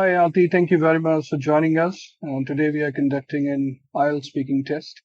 Hi, Aarti. Thank you very much for joining us. Today we are conducting an IELTS speaking test,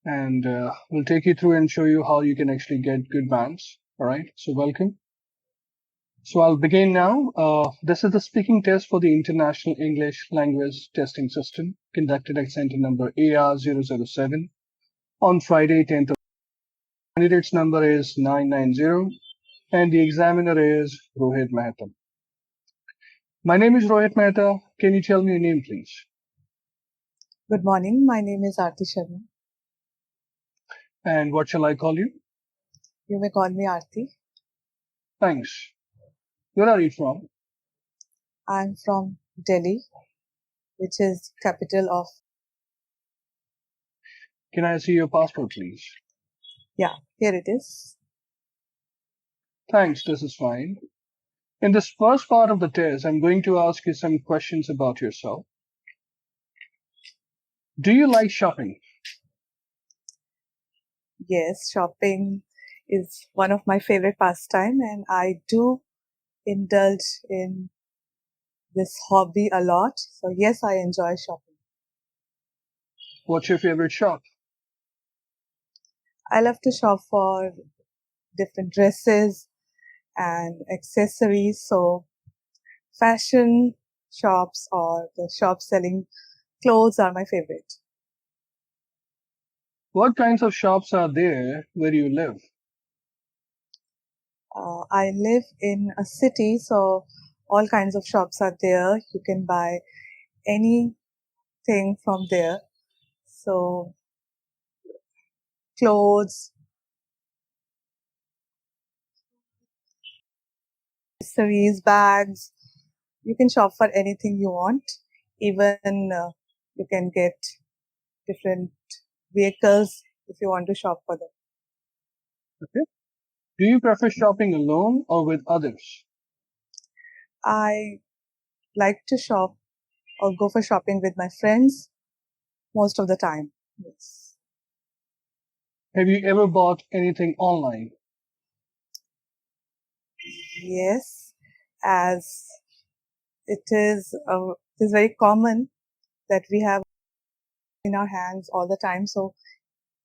and we'll take you through and show you how you can actually get good bands. All right. So welcome. So I'll begin now. This is the speaking test for the International English Language Testing System, conducted at center number AR007 on Friday, 10th of. Candidate's number is 990, and the examiner is Rohit Mehta. My name is Rohit Mehta. Can you tell me your name, please? Good morning. My name is Aarti Sharma. And what shall I call you? You may call me Aarti. Thanks. Where are you from? I'm from Delhi, which is capital of. Can I see your passport, please? Yeah, here it is. Thanks, this is fine. In this first part of the test, I'm going to ask you some questions about yourself. Do you like shopping? Yes, shopping is one of my favorite pastime, and I do indulge in this hobby a lot. So yes, I enjoy shopping. What's your favorite shop? I love to shop for different dresses and accessories. So fashion shops or the shops selling clothes are my favorite. What kinds of shops are there where you live? I live in a city, so all kinds of shops are there. You can buy anything from there. So clothes, accessories, bags. You can shop for anything you want. Even you can get different vehicles if you want to shop for them. Okay. Do you prefer shopping alone or with others? I like to shop or go for shopping with my friends most of the time. Yes. Have you ever bought anything online? Yes, as it is very common that we have in our hands all the time. So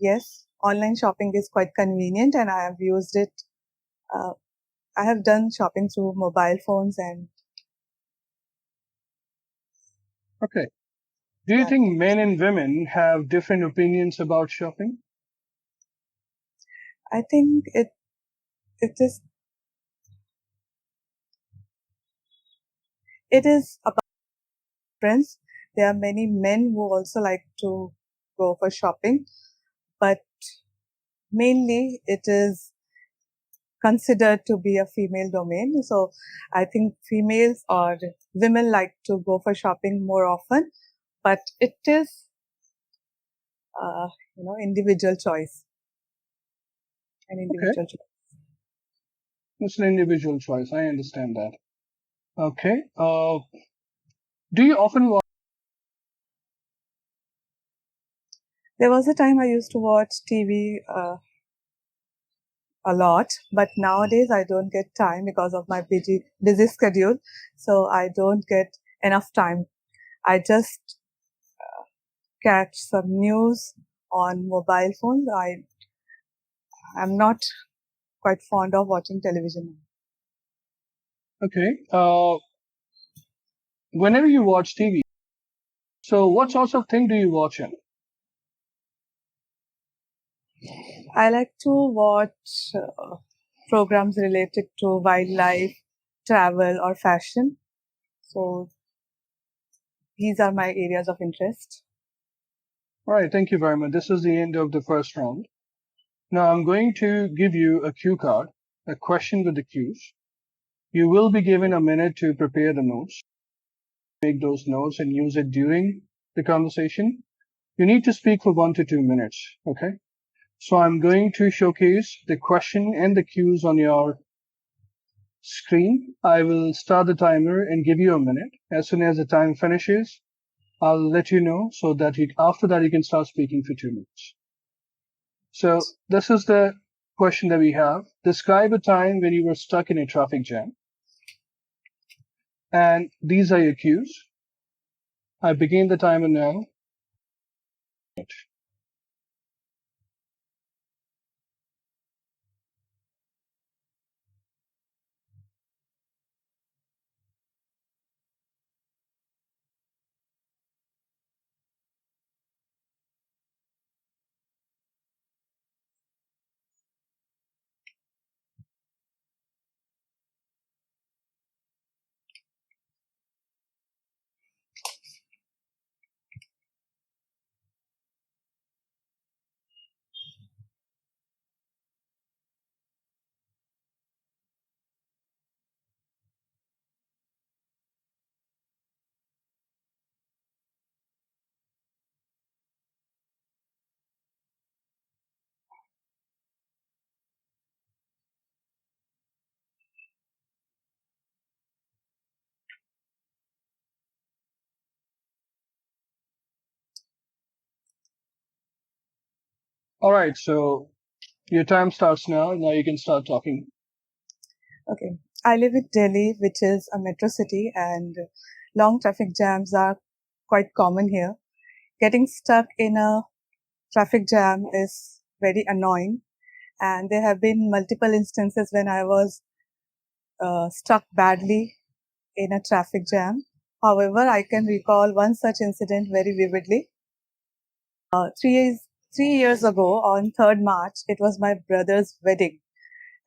yes, online shopping is quite convenient, and I have used it. Uh, I have done shopping through mobile phones, and Okay. Do you think men and women have different opinions about shopping? I think it is about preference. There are many men who also like to go for shopping, but mainly it is considered to be a female domain. So I think females or women like to go for shopping more often, but it is, individual choice. An Okay. individual choice. It's an individual choice. I understand that. Okay. Do you often watch? There was a time I used to watch TV a lot, but nowadays I don't get time because of my busy schedule. So I don't get enough time. I just catch some news on mobile phones. I'm not quite fond of watching television. Okay. Whenever you watch TV, so what sorts of thing do you watch in? I like to watch programs related to wildlife, travel, or fashion. So these are my areas of interest. All right. Thank you very much. This is the end of the first round. Now I'm going to give you a cue card, a question with the cues. You will be given a minute to prepare the notes. Make those notes and use it during the conversation. You need to speak for 1 to 2 minutes. Okay. So I'm going to showcase the question and the cues on your screen. I will start the timer and give you a minute. As soon as the time finishes, I'll let you know so that after that you can start speaking for 2 minutes. So this is the question that we have. Describe a time when you were stuck in a traffic jam. And these are your cues. I begin the timer now. All right, so your time starts now. Now you can start talking. Okay. I live in Delhi, which is a metro city, and long traffic jams are quite common here. Getting stuck in a traffic jam is very annoying, and there have been multiple instances when I was stuck badly in a traffic jam. However, I can recall one such incident very vividly. 3 years ago, on 3rd March, it was my brother's wedding,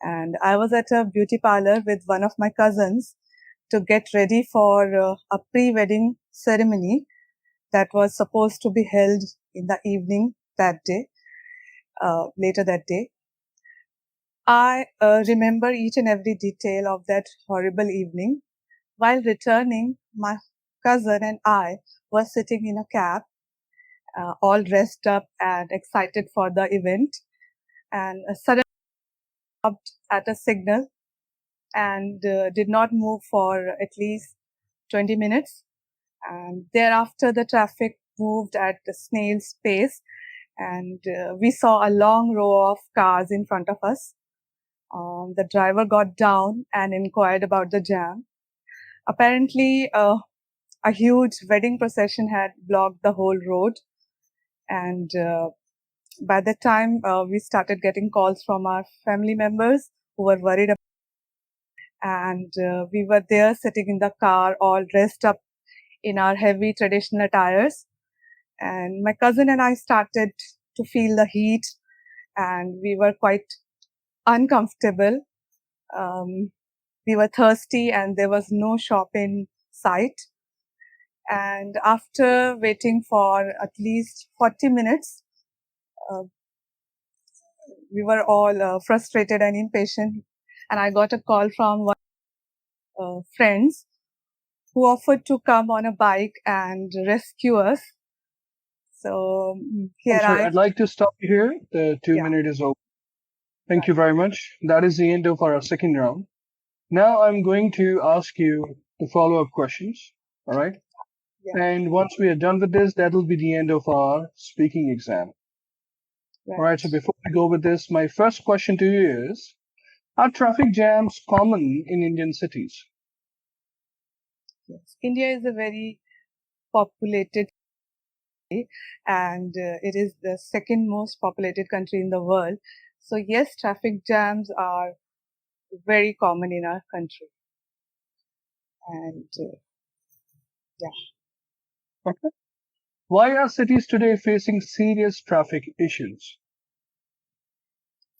and I was at a beauty parlor with one of my cousins to get ready for a pre-wedding ceremony that was supposed to be held in the evening that day, later that day. I remember each and every detail of that horrible evening. While returning, my cousin and I were sitting in a cab, all dressed up and excited for the event, and suddenly stopped at a signal and did not move for at least 20 minutes. And thereafter, the traffic moved at a snail's pace, and we saw a long row of cars in front of us. The driver got down and inquired about the jam. Apparently, a huge wedding procession had blocked the whole road, and by the time we started getting calls from our family members who were worried about, and we were there sitting in the car all dressed up in our heavy traditional attires, and my cousin and I started to feel the heat, and we were quite uncomfortable. We were thirsty and there was no shop in sight. And after waiting for at least 40 minutes, uh, we were all frustrated and impatient. And I got a call from one friends who offered to come on a bike and rescue us. So I'm here sorry, I, I'd like to stop you here. The two yeah, minute is over. Thank right, you very much. That is the end of our second round. Now I'm going to ask you the follow-up questions. All right. yeah, And once we are done with this, that'll be the end of our speaking exam. All right. So right. before we go with this, my first question to you is, are traffic jams common in Indian cities? Yes. India is a very populated country, and it is the second most populated country in the world. So yes, traffic jams are very common in our country. And yeah, Okay. Why are cities today facing serious traffic issues?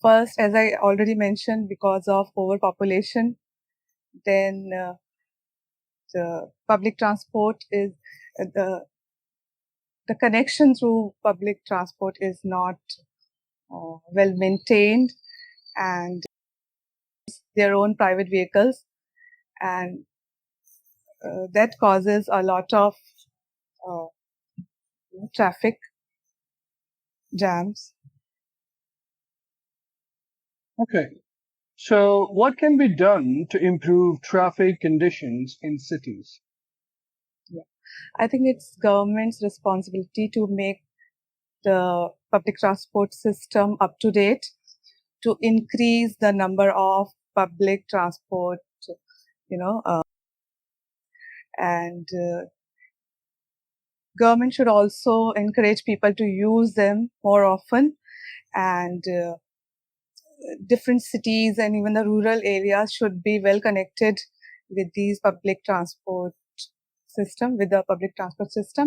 first, as I already mentioned, because of overpopulation, then the public transport is the connection through public transport is not well maintained, and their own private vehicles, and that causes a lot of uh, traffic jams. Okay. So what can be done to improve traffic conditions in cities? Yeah. I think it's government's responsibility to make the public transport system up to date, to increase the number of public transport, you know, and government should also encourage people to use them more often, and different cities and even the rural areas should be well connected with these public transport system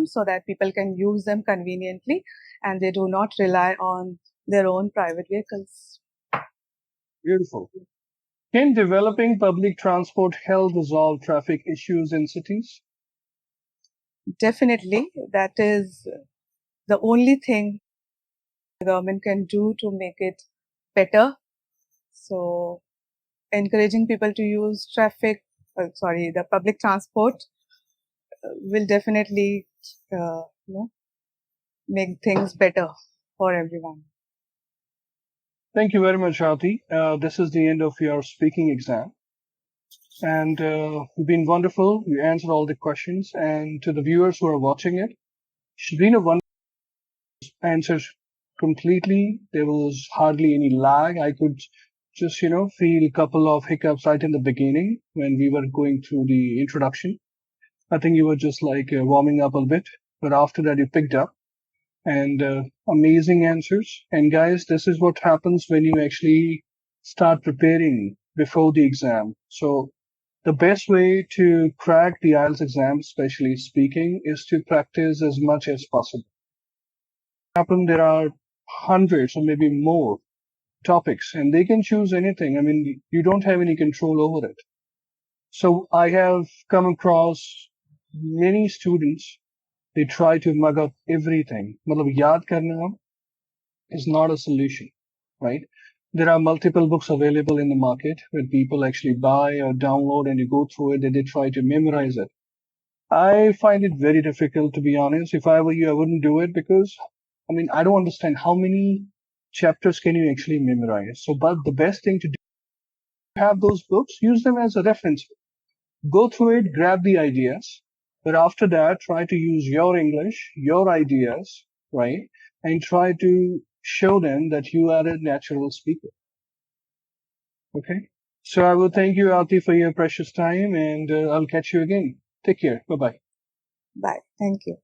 so that people can use them conveniently and they do not rely on their own private vehicles. Beautiful. Can developing public transport help resolve traffic issues in cities? Definitely, that is the only thing the government can do to make it better. So, encouraging people to use the public transport will definitely, make things better for everyone. Thank you very much, Aarti. This is the end of your speaking exam. And you've been wonderful. You answered all the questions. And to the viewers who are watching it, she's been a wonderful answer completely. There was hardly any lag. I could just, feel a couple of hiccups right in the beginning when we were going through the introduction. I think you were just like warming up a bit, but after that you picked up and amazing answers. And guys, this is what happens when you actually start preparing before the exam. So the best way to crack the IELTS exam, especially speaking, is to practice as much as possible. There are hundreds or maybe more topics and they can choose anything. I mean, you don't have any control over it. So I have come across many students, they try to mug up everything. Matlab, yaad karna is not a solution, right? There are multiple books available in the market where people actually buy or download and you go through it and they try to memorize it. I find it very difficult, to be honest. If I were you, I wouldn't do it because, I mean, I don't understand how many chapters can you actually memorize. So, but the best thing to do, have those books, use them as a reference. Go through it, grab the ideas, but after that, try to use your English, your ideas, right? And try to show them that you are a natural speaker. Okay? So I will thank you, Aarti, for your precious time and I'll catch you again. Take care. Bye bye. Bye. Thank you.